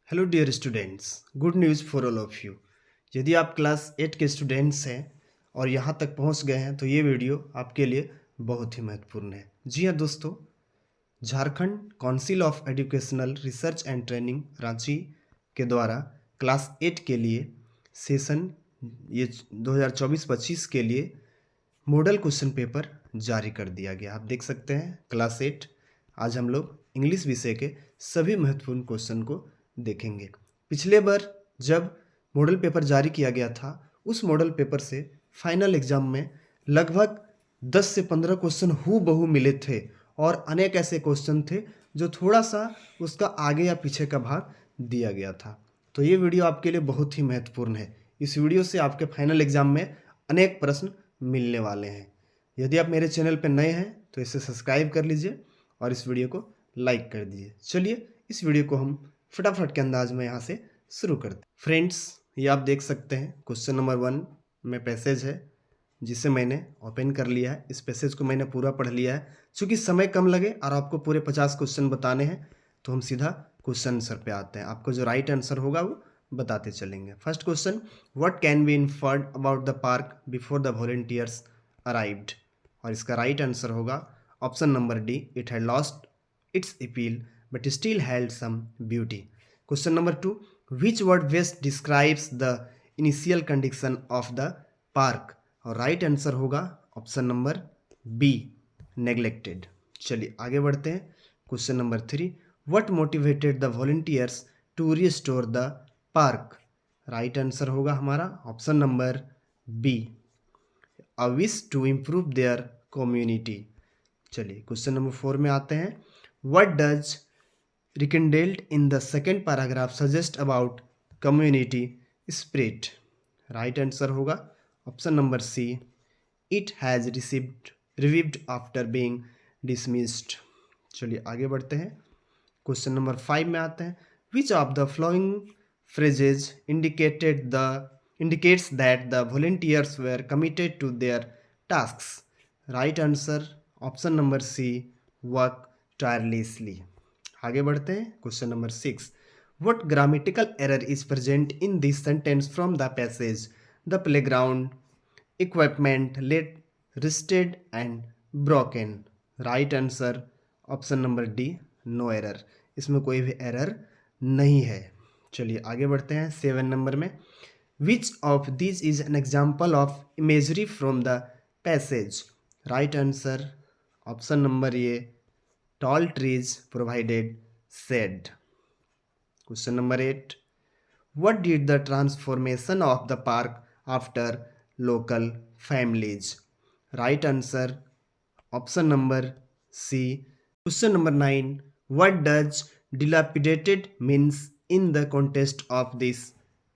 Hello dear students, good news for all of you. यदि आप class 8 के students हैं और यहाँ तक पहुँच गए हैं तो ये वीडियो आपके लिए बहुत ही महत्वपूर्ण है। जी हाँ दोस्तों, Jharkhand council of educational research and training Ranchi के द्वारा क्लास 8 के लिए सेशन ये 2024-25 के लिए मॉडल क्वेश्चन पेपर जारी कर दिया गया। आप देख सकते हैं क्लास 8। आज हम लोग इंग्लिश विषय के सभी महत्वपूर्ण क्वेश्चन को देखेंगे। पिछले बार जब मॉडल पेपर जारी किया गया था, उस मॉडल पेपर से फाइनल एग्जाम में लगभग 10 से 15 क्वेश्चन हूबहू मिले थे और अनेक ऐसे क्वेश्चन थे जो थोड़ा सा उसका आगे या पीछे का भाग दिया गया था। तो ये वीडियो आपके लिए बहुत ही महत्वपूर्ण है। इस वीडियो से आपके फाइनल एग्जाम में अनेक प्रश्न मिलने वाले हैं। यदि आप मेरे चैनल पर नए हैं तो इसे सब्सक्राइब कर लीजिए और इस वीडियो को लाइक कर दीजिए। चलिए इस वीडियो को हम फटाफट के अंदाज में यहाँ से शुरू करते हैं। फ्रेंड्स, ये आप देख सकते हैं क्वेश्चन नंबर 1 में पैसेज है जिसे मैंने ओपन कर लिया है। इस पैसेज को मैंने पूरा पढ़ लिया है। चूँकि समय कम लगे और आपको पूरे 50 क्वेश्चन बताने हैं तो हम सीधा क्वेश्चन आंसर पे आते हैं। आपको जो राइट आंसर होगा वो बताते चलेंगे। First question, what can be inferred about the park before the volunteers arrived. और इसका राइट आंसर होगा option number D, it had lost its appeal but still held some beauty. Question number 2, which word best describes the initial condition of the park? और right answer होगा option number B, neglected. चलिए आगे बढ़ते हैं। Question number 3, what motivated the volunteers to restore the park. Right answer होगा हमारा option number B, a wish to improve their community. चलिए question number 4 में आते हैं। What does rekindled in the second paragraph suggest about community spirit। Right answer होगा option number C, it has revived after being dismissed। चलिए आगे बढ़ते हैं। Question number 5 में आते हैं। Which of the flowing phrases indicates that the volunteers were committed to their tasks। Right answer option number C, work tirelessly। आगे बढ़ते हैं। Question number 6, what grammatical error is present in this sentence from the passage the playground equipment lay rusted and broken. Right answer option number D, no error. इसमें कोई भी error नहीं है। चलिए आगे बढ़ते हैं 7 नंबर में। Which of this is an example of imagery from the passage. Right answer option number A, tall trees provided shade। Question number 8, what did the transformation of the park after local families। right answer option number C। Question number 9, what does dilapidated means in the context of this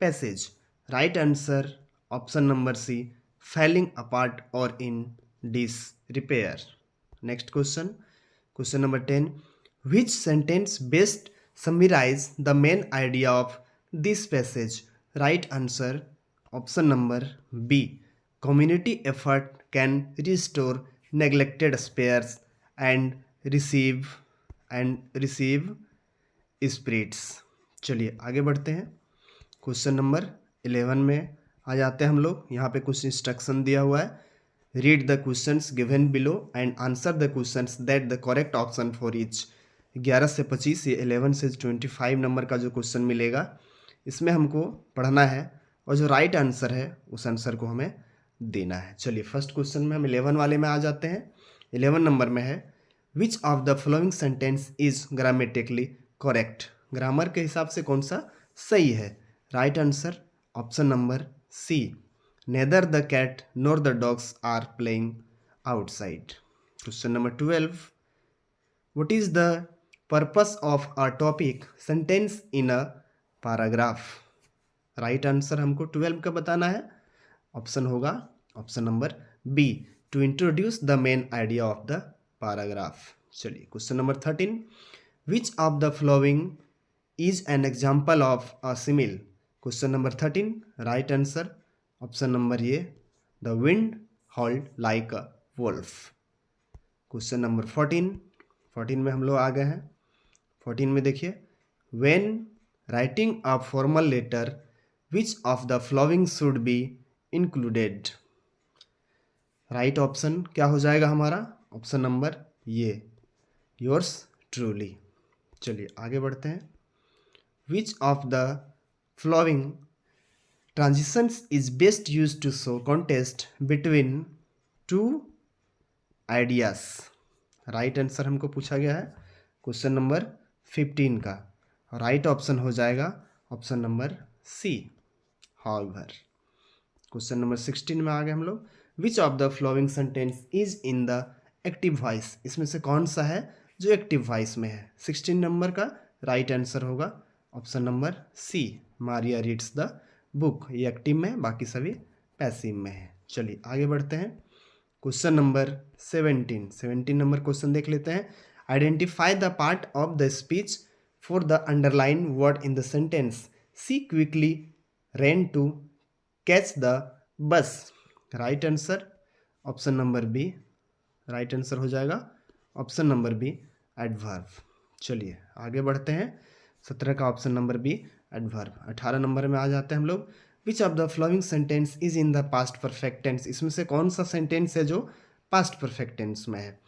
passage। right answer option number C, falling apart or in disrepair। next question, question number 10, which sentence best summarize the main idea of this passage। right answer option number B, community effort can restore neglected spares and receive spirits। चलिए आगे बढ़ते हैं। Question number 11 में आ जाते हैं हम लोग। यहाँ पे कुछ इंस्ट्रक्शन दिया हुआ है। Read the questions given below and answer the questions that the correct option for each. 11 से 25, ये 11 से 25 नंबर का जो क्वेश्चन मिलेगा इसमें हमको पढ़ना है और जो राइट आंसर है उस आंसर को हमें देना है। चलिए फर्स्ट क्वेश्चन में हम 11 वाले में आ जाते हैं। 11 नंबर में है, which of the following sentence is grammatically correct. Grammar के हिसाब से कौन सा सही है। Right answer option number C, neither the cat nor the dogs are playing outside। Question number 12, what is the purpose of a topic sentence in a paragraph। Right answer हमको 12 का बताना है। ऑप्शन होगा option number B, to introduce the main idea of the paragraph. चलिए question number 13, which of the following is an example of a simile. Question number 13, right answer option number A, the wind howled like a wolf. Question number 14 में हम लोग आ गए हैं। 14 में देखिए, when writing a formal letter, which of the following should be included. Right option क्या हो जाएगा हमारा? Option number A, yours truly. चलिए आगे बढ़ते हैं। Which of the following transitions is best use to show contest between two ideas. Right answer हमको पूछा गया है क्वेश्चन नंबर 15 का। राइट ऑप्शन हो जाएगा option number C, however. Question number 16 में आ गए हम लोग। Which of the following sentence is in the active voice. इसमें से कौन सा है जो एक्टिव वॉइस में है? 16 नंबर का राइट आंसर होगा option number C, Maria reads the book. ये एक्टिव में है, बाकी सभी पैसिव में है। चलिए आगे बढ़ते हैं। क्वेश्चन नंबर 17 नंबर क्वेश्चन देख लेते हैं। Identify the part of the speech for the underline word in the sentence. She quickly ran to catch the bus. Right answer option number B, right answer हो जाएगा option number B, adverb. चलिए आगे बढ़ते हैं। 17 का option number B, adverb. 18 number में आ जाते हैं हम लोग। Which of the following sentence is in the past perfect tense. इसमें से कौन सा सेंटेंस है जो पास्ट परफेक्ट टेंस में है?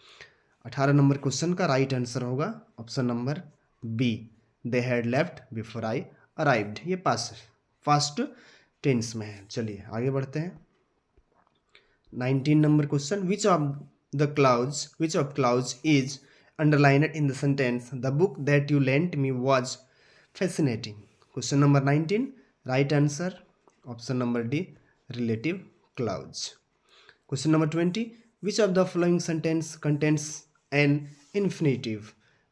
18 नंबर क्वेश्चन का राइट आंसर होगा option number B, they had left before I arrived. ये पास्ट टेंस में है। चलिए आगे बढ़ते हैं। 19 number question. Which of clauses is underlined in the sentence the book that you lent me was fascinating. Question number 19 right answer option number D, relative clauses. Question number 20 which of the following sentence contains an infinitive.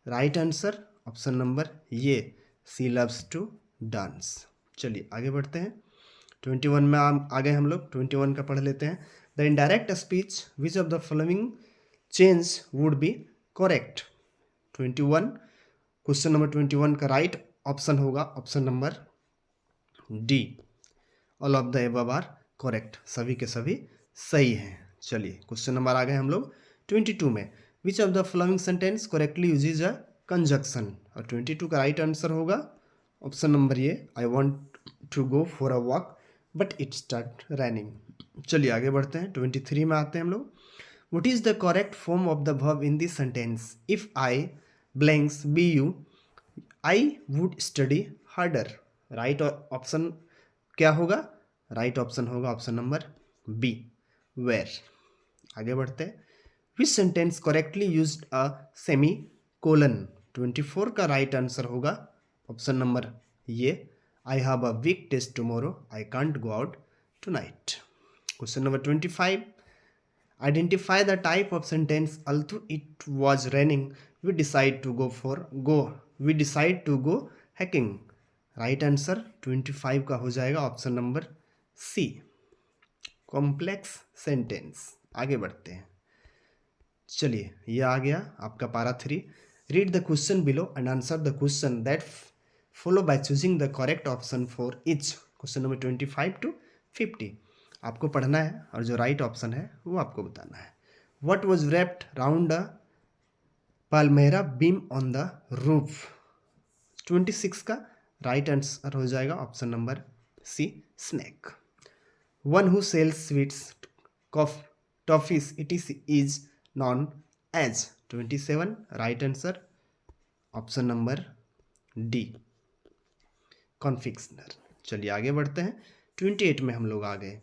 Right answer option number ये, सी loves to dance. चलिए आगे बढ़ते हैं। 21 में आ गए हम लोग। 21 का पढ़ लेते हैं। The indirect speech which of the following change would be correct. 21 question number 21 का राइट ऑप्शन होगा option number D, all of the above are correct. सभी के सभी सही हैं। चलिए क्वेश्चन नंबर आ गए हम लोग 22 में। Which of the following sentence correctly uses a conjunction. और 22 का राइट आंसर होगा ऑप्शन नंबर ये, I want to go for a walk but it start raining. चलिए आगे बढ़ते हैं। 23 में आते हैं हम लोग। What is the correct form of the verb in this sentence. If I blanks be you I would study harder. Right option क्या होगा? राइट ऑप्शन होगा ऑप्शन नंबर बी, वेयर। आगे बढ़ते हैं। Which sentence correctly used a semicolon. 24 का right answer होगा option number ये, I have a week test tomorrow I can't go out tonight. Question number 25 identify the type of sentence although it was raining we decide to go hiking. Right answer 25 का हो जाएगा option number C, complex sentence. आगे बढ़ते हैं। चलिए ये आ गया आपका पारा 3। Read the question below and answer the question that follow by choosing the correct option for each. Question number 25 to 50 आपको पढ़ना है और जो राइट ऑप्शन है वो आपको बताना है। What was wrapped round a palmyra beam on the roof. 26 का राइट आंसर हो जाएगा option number C, snake. One who sells sweets toffees etc is known as. 27 right answer option number D, confectioner. चलिए आगे बढ़ते हैं। 28 में हम लोग आ गए।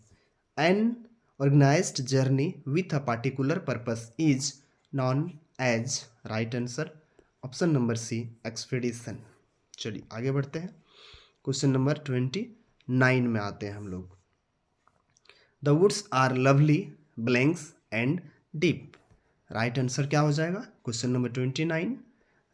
An organised journey with a particular purpose is known as. Right answer option number C, expedition. चलिए आगे बढ़ते हैं। क्वेश्चन नंबर 29 में आते हैं हम लोग। The woods are lovely blanks and deep. Right answer क्या हो जाएगा? Question number 29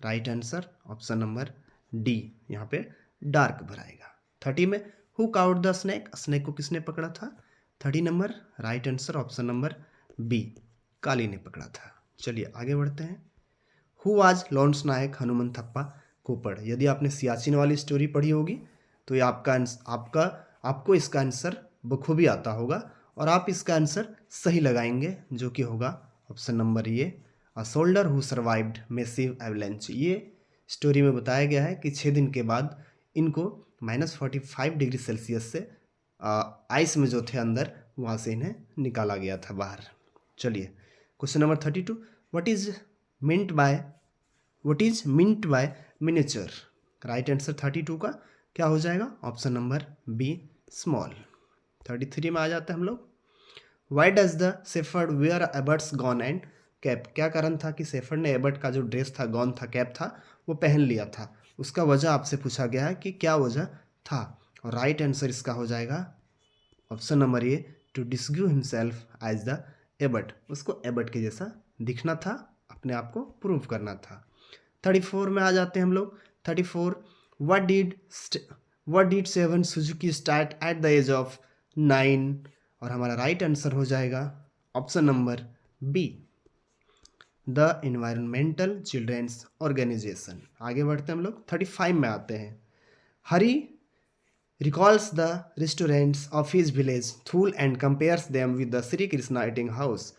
right answer option number D, यहाँ पे डार्क भराएगा। 30 में who caught the snake, snake को किसने पकड़ा था? 30 number right answer option number B, Kali ने पकड़ा था। चलिए आगे बढ़ते हैं। हु आज लॉन्स नायक हनुमंथप्पा कोपड़। यदि आपने सियाचिन वाली स्टोरी पढ़ी होगी तो ये आपको इसका आंसर बखूबी आता होगा और आप इसका आंसर सही लगाएंगे, जो कि होगा ऑप्शन नंबर ये, a soldier who survived massive avalanche. ये स्टोरी में बताया गया है कि 6 दिन के बाद इनको -45 डिग्री सेल्सियस से आइस में जो थे अंदर, वहाँ से इन्हें निकाला गया था बाहर। चलिए question number 32, what is meant by miniature. Right answer 32 का क्या हो जाएगा? Option number B, small. 33 में आ जाते हैं हम लोग। Why does the shepherd wear Abbot's gown and cap. क्या कारण था कि शेफर्ड ने एबर्ट का जो ड्रेस था, गॉन था, कैप था, वो पहन लिया था? उसका वजह आपसे पूछा गया है कि क्या वजह था। और राइट आंसर इसका हो जाएगा option number A, to disguise himself as the Abbot. उसको एबर्ट के जैसा दिखना था, अपने आप को प्रूव करना था। 34 में आ जाते हैं हम लोग। 34, what did Severn Suzuki start at the age of 9। और हमारा राइट आंसर हो जाएगा option number B, the environmental children's organisation. आगे बढ़ते हैं हम लोग। 35 में आते हैं। हरी recalls the restaurants of his village Thul and compares them with the Sri Krishna eating house.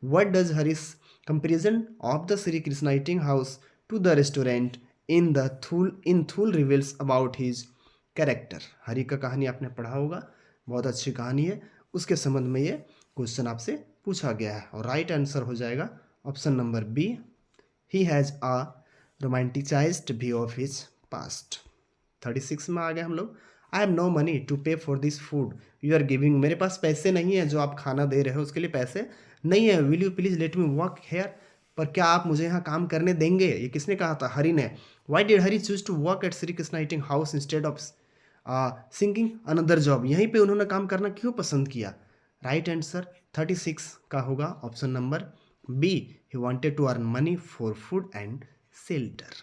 What does Hari's comparison of the Sri Krishna eating house to the restaurant in Thul reveals about his character? हरी का कहानी आपने पढ़ा होगा, बहुत अच्छी कहानी है। उसके संबंध में ये क्वेश्चन आपसे पूछा गया है और राइट आंसर हो जाएगा option number B, he has a romanticised view of his past. 36 में आ गए हम लोग। I have no money to pay for this food you are giving. मेरे पास पैसे नहीं है, जो आप खाना दे रहे हो उसके लिए पैसे नहीं है। Will you please let me work here. पर क्या आप मुझे यहाँ काम करने देंगे? ये किसने कहा था? हरी ने। Why did Hari choose to work at Shri Krishna eating house instead of seeking another job. यहीं पे उन्होंने काम करना क्यों पसंद किया? राइट आंसर 36 का होगा option number B, he wanted to earn money for food and shelter.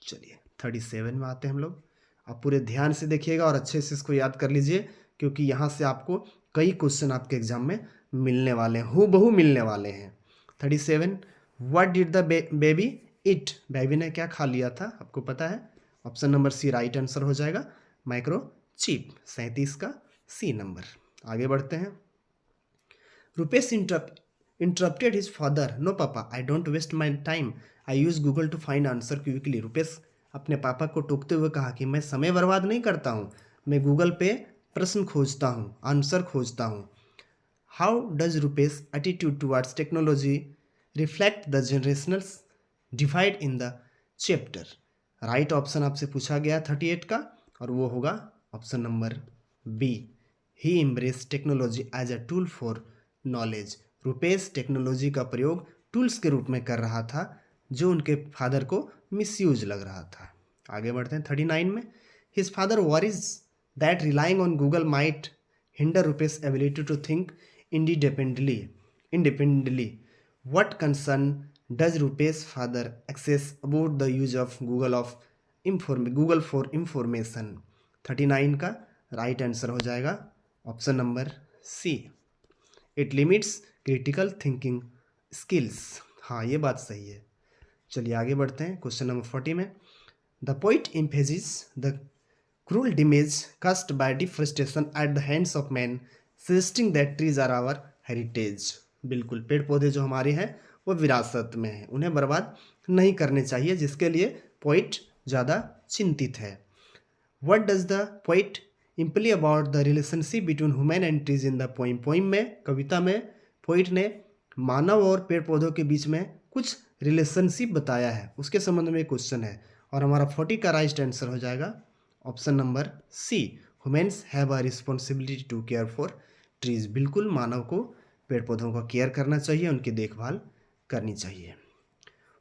चलिए 37 में आते हैं हम लोग। आप पूरे ध्यान से देखिएगा और अच्छे से इसको याद कर लीजिए, क्योंकि यहाँ से आपको कई क्वेश्चन आपके एग्जाम में मिलने वाले हैं, हूबहू मिलने वाले हैं। 37, what did the baby eat. Baby ने क्या खा लिया था, आपको पता है? Option number C right answer हो जाएगा, माइक्रोचिप। 37 का सी नंबर। आगे बढ़ते हैं। Rupesh interrupted his father, no papa I don't waste my time, I use Google to find answer quickly. Rupesh अपने पापा को टोकते हुए कहा कि मैं समय बर्बाद नहीं करता हूँ, मैं गूगल पे प्रश्न खोजता हूँ, आंसर खोजता हूँ। How does Rupesh attitude towards technology reflect the generational divide in the chapter. Right option आपसे पूछा गया 38 का, और वो होगा option number B, he embrace technology as a tool for knowledge. Rupesh technology का प्रयोग टूल्स के रूप में कर रहा था, जो उनके फादर को मिसयूज लग रहा था। आगे बढ़ते हैं 39 में। His father worries that relying on Google might hinder Rupesh ability to think independently. What concern does Rupesh father एक्सेस about the use of Google for information. 39 का राइट आंसर हो जाएगा option number C, it limits critical thinking skills. हाँ, ये बात सही है। चलिए आगे बढ़ते हैं क्वेश्चन नंबर 40 में। The poet emphasis the cruel damage cast by deforestation at the hands of man, suggesting that trees are our heritage. बिल्कुल, पेड़ पौधे जो हमारे हैं वो विरासत में हैं, उन्हें बर्बाद नहीं करने चाहिए, जिसके लिए पोइट ज़्यादा चिंतित है। What does the poet imply about the relationship between human and trees in the poem. Poem में, कविता में पोइट ने मानव और पेड़ पौधों के बीच में कुछ रिलेशनशिप बताया है, उसके संबंध में क्वेश्चन है। और हमारा 40 का राइट आंसर हो जाएगा option number C, humans have a responsibility to care for trees. बिल्कुल, मानव को पेड़ पौधों का केयर करना चाहिए, उनकी देखभाल करनी चाहिए।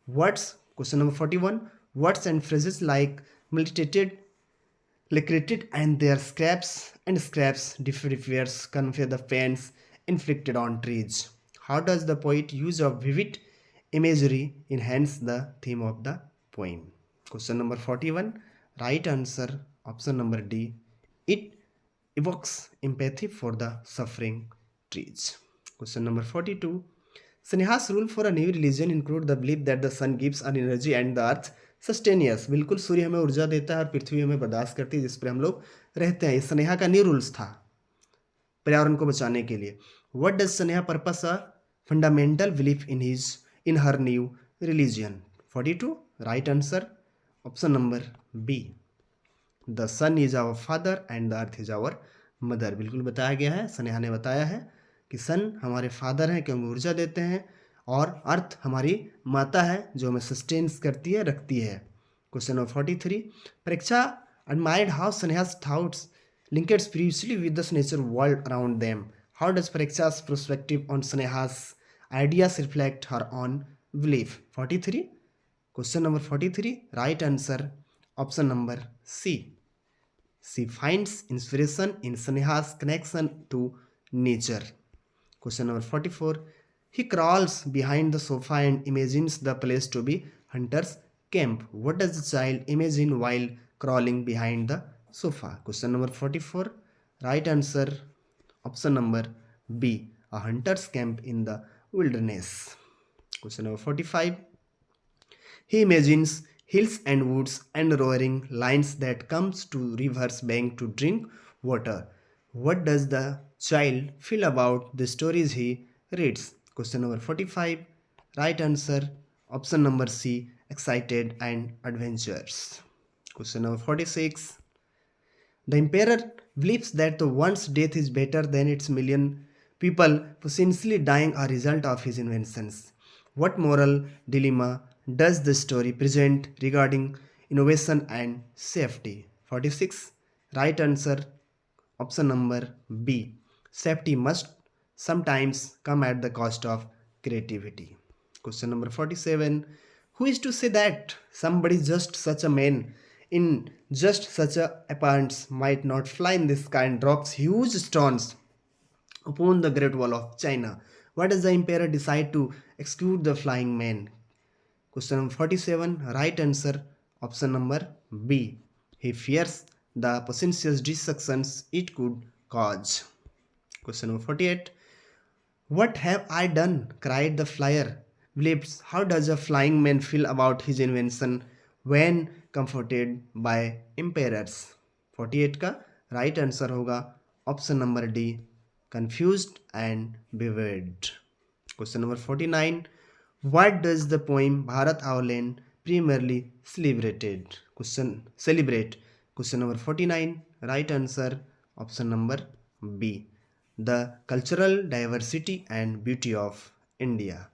Words, question number 41, words and phrases like mutilated, liquid and their scraps differs convey the pains inflicted on trees. How does the poet use of vivid imagery enhance the theme of the poem? Question number 41, right answer option number D, it evokes empathy for the suffering trees. Question number 42, Sneha's rule for a new religion include the belief that the sun gives an energy and the earth सस्टेनियस। बिल्कुल, सूर्य हमें ऊर्जा देता है और पृथ्वी हमें बर्दाश्त करती है, जिस पर हम लोग रहते हैं। ये स्नेहा का न्यू रूल्स था पर्यावरण को बचाने के लिए। What does Sneha purpose a fundamental belief in her new religion. 42 right answer option number B, the sun is our father and the earth is our mother. बिल्कुल बताया गया है, स्नेहा ने बताया है कि सन हमारे फादर हैं, क्योंकि ऊर्जा देते हैं, और अर्थ हमारी माता है जो हमें सस्टेन्स करती है, रखती है। क्वेश्चन नंबर 43, परीक्षा admired how Sneha's thoughts linked spiritually with the nature world around them. How does Pariksha's perspective on Sneha's ideas reflect her own belief? 43. Question number 43. Right answer. Option number C. She finds inspiration in Sneha's connection to nature. Question number 44. He crawls behind the sofa and imagines the place to be hunter's camp. What does the child imagine while crawling behind the sofa? Question number 44. Right answer. Option number B. A hunter's camp in the wilderness. Question number 45. He imagines hills and woods and roaring lines that comes to river's bank to drink water. What does the child feel about the stories he reads? Question number 45. Right answer. Option number C. Excited and adventures. Question number 46. The emperor believes that the one's death is better than its million people potentially dying a result of his inventions. What moral dilemma does the story present regarding innovation and safety? 46. Right answer. Option number B. Safety must sometimes come at the cost of creativity. Question number 47. Who is to say that somebody just such a man in just such a appearance might not fly in the sky and drops huge stones upon the Great Wall of China? Why does the emperor decide to execute the flying man? Question number 47. Right answer. Option number B. He fears the potential destructions it could cause. Question number 48. What have I done? Cried the flyer. Blips, how does a flying man feel about his invention when comforted by emperors? 48 का right answer होगा option number D. Confused and bewildered. Question number 49. What does the poem Bharat Our Land primarily celebrate? Question number 49. Right answer option number B. The cultural diversity and beauty of India.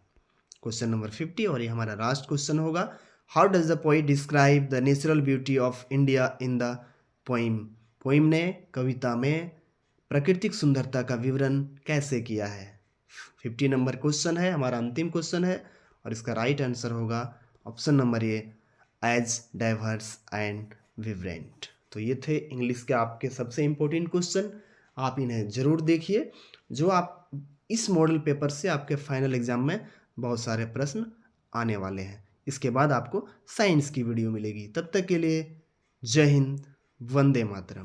Question number 50 और ये हमारा last question होगा, how does the poet describe the natural beauty of India in the poem? Poem ने कविता में प्राकृतिक सुंदरता का विवरण कैसे किया है? 50 नंबर क्वेश्चन है, हमारा अंतिम क्वेश्चन है, और इसका राइट आंसर होगा option number A, as diverse and vibrant. तो ये थे इंग्लिश के आपके सबसे इम्पोर्टेंट क्वेश्चन, आप इन्हें ज़रूर देखिए, जो आप इस मॉडल पेपर से आपके फाइनल एग्जाम में बहुत सारे प्रश्न आने वाले हैं। इसके बाद आपको साइंस की वीडियो मिलेगी। तब तक के लिए जय हिंद, वंदे मातरम।